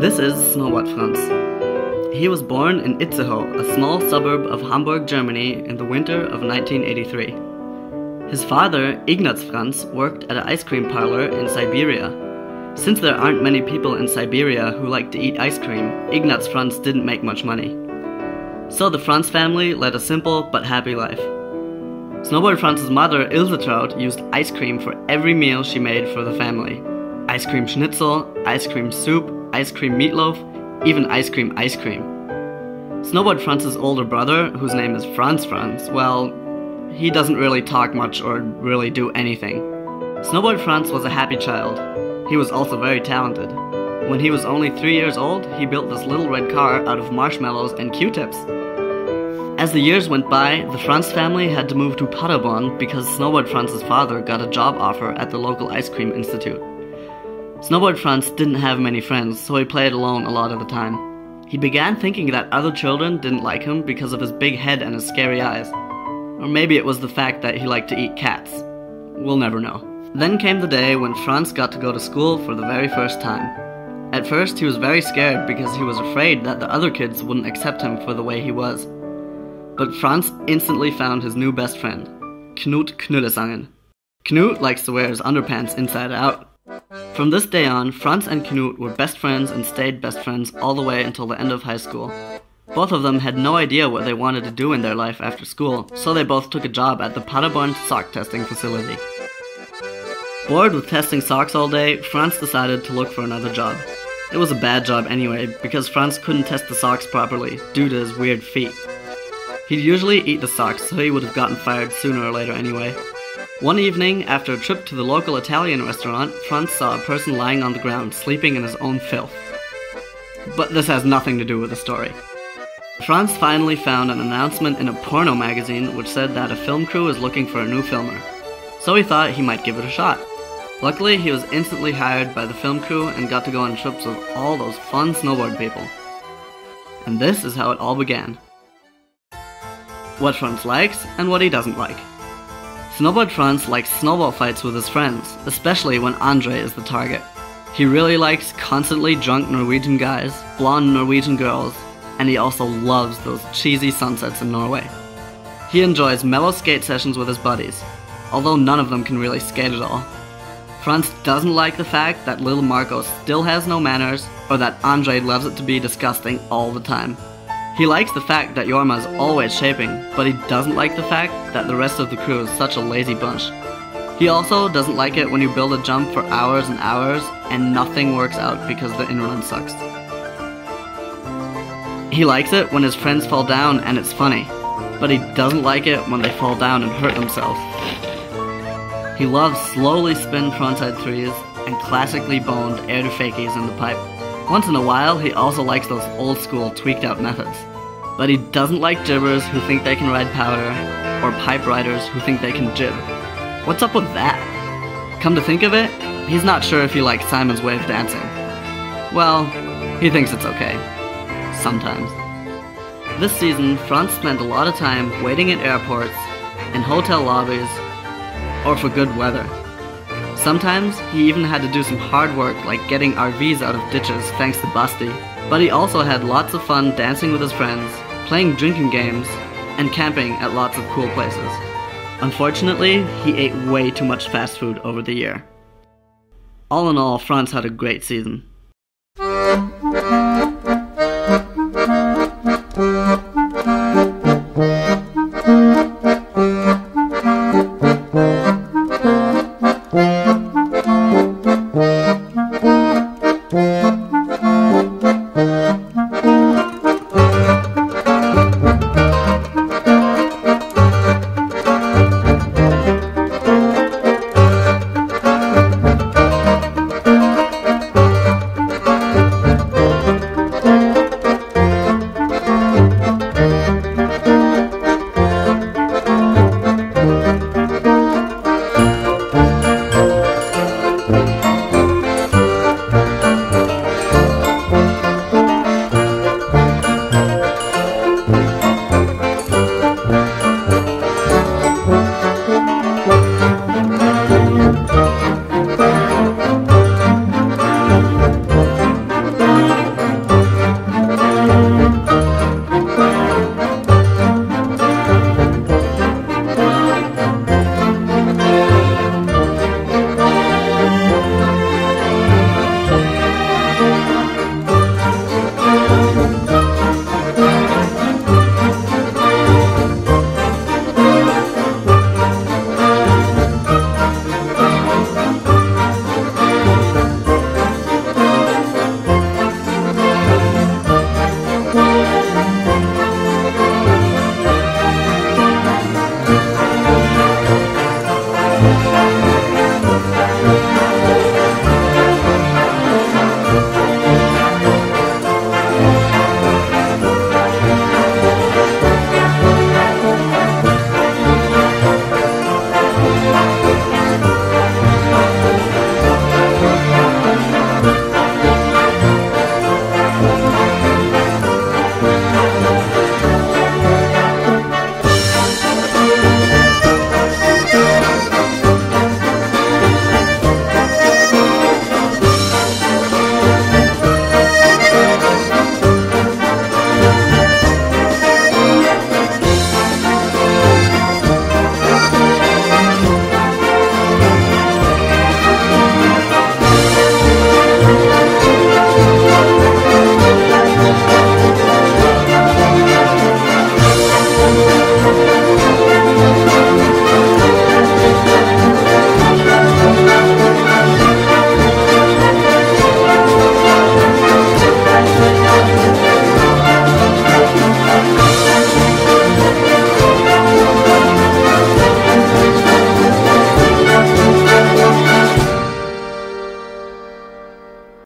This is Snowboard Franz. He was born in Itzehoe, a small suburb of Hamburg, Germany, in the winter of 1983. His father, Ignaz Franz, worked at an ice cream parlor in Siberia. Since there aren't many people in Siberia who like to eat ice cream, Ignaz Franz didn't make much money. So the Franz family led a simple but happy life. Snowboard Franz's mother, Ilse Traut, used ice cream for every meal she made for the family. Ice cream schnitzel, ice cream soup, ice cream meatloaf, even ice cream. Snowboard Franz's older brother, whose name is Franz Franz, well, he doesn't really talk much or really do anything. Snowboard Franz was a happy child. He was also very talented. When he was only 3 years old, he built this little red car out of marshmallows and Q-tips. As the years went by, the Franz family had to move to Paderborn because Snowboard Franz's father got a job offer at the local ice cream institute. Snowboard Franz didn't have many friends, so he played alone a lot of the time. He began thinking that other children didn't like him because of his big head and his scary eyes. Or maybe it was the fact that he liked to eat cats. We'll never know. Then came the day when Franz got to go to school for the very first time. At first, he was very scared because he was afraid that the other kids wouldn't accept him for the way he was. But Franz instantly found his new best friend, Knut Knuddesangen. Knut likes to wear his underpants inside out. From this day on, Franz and Knut were best friends and stayed best friends all the way until the end of high school. Both of them had no idea what they wanted to do in their life after school, so they both took a job at the Paderborn sock testing facility. Bored with testing socks all day, Franz decided to look for another job. It was a bad job anyway, because Franz couldn't test the socks properly, due to his weird feet. He'd usually eat the socks, so he would have gotten fired sooner or later anyway. One evening, after a trip to the local Italian restaurant, Franz saw a person lying on the ground, sleeping in his own filth. But this has nothing to do with the story. Franz finally found an announcement in a porno magazine which said that a film crew is looking for a new filmer. So he thought he might give it a shot. Luckily, he was instantly hired by the film crew and got to go on trips with all those fun snowboard people. And this is how it all began. What Franz likes and what he doesn't like. Snowboard Franz likes snowball fights with his friends, especially when Andre is the target. He really likes constantly drunk Norwegian guys, blonde Norwegian girls, and he also loves those cheesy sunsets in Norway. He enjoys mellow skate sessions with his buddies, although none of them can really skate at all. Franz doesn't like the fact that little Marco still has no manners, or that Andre loves it to be disgusting all the time. He likes the fact that Jorma is always shaping, but he doesn't like the fact that the rest of the crew is such a lazy bunch. He also doesn't like it when you build a jump for hours and hours and nothing works out because the in-run sucks. He likes it when his friends fall down and it's funny, but he doesn't like it when they fall down and hurt themselves. He loves slowly spin frontside threes and classically boned air to fakies in the pipe. Once in a while, he also likes those old school tweaked out methods. But he doesn't like jibbers who think they can ride powder, or pipe riders who think they can jib. What's up with that? Come to think of it, he's not sure if he likes Simon's way of dancing. Well, he thinks it's okay. Sometimes. This season, Franz spent a lot of time waiting at airports, in hotel lobbies, or for good weather. Sometimes, he even had to do some hard work like getting RVs out of ditches thanks to Basti. But he also had lots of fun dancing with his friends, playing drinking games, and camping at lots of cool places. Unfortunately, he ate way too much fast food over the year. All in all, Franz had a great season.